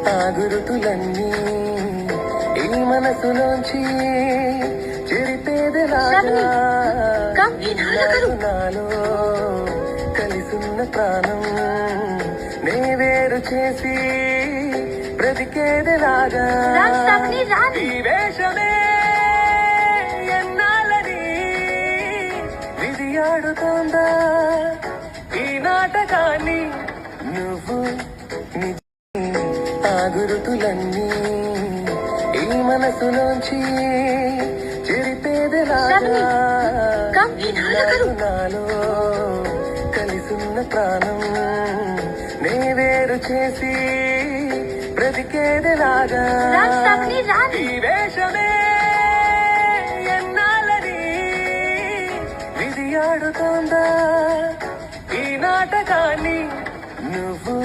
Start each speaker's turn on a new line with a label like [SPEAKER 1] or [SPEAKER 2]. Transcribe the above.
[SPEAKER 1] ఆ గురుతులన్నీ ఈ మనసులోంచి చెరిపేదెలాగా నాలో కలిసున్న ప్రాణం నే వేరు చేసి బ్రతికేదెలాగా ఈ వేషమే ఎన్నాళ్ళని విధి ఆడుతోందా ఈ నాటకాన్ని నువ్వు ఆ గురుతులన్నీ ఈ మనసులోంచి చెరిపేదెలాగా నాలో కలిసున్న ప్రాణం నే వేరు చేసి బ్రతికేదెలాగా ఈ వేషమే ఎన్నాళ్ళని విధి ఆడుతోందా ఈ నాటకాన్ని నువ్వు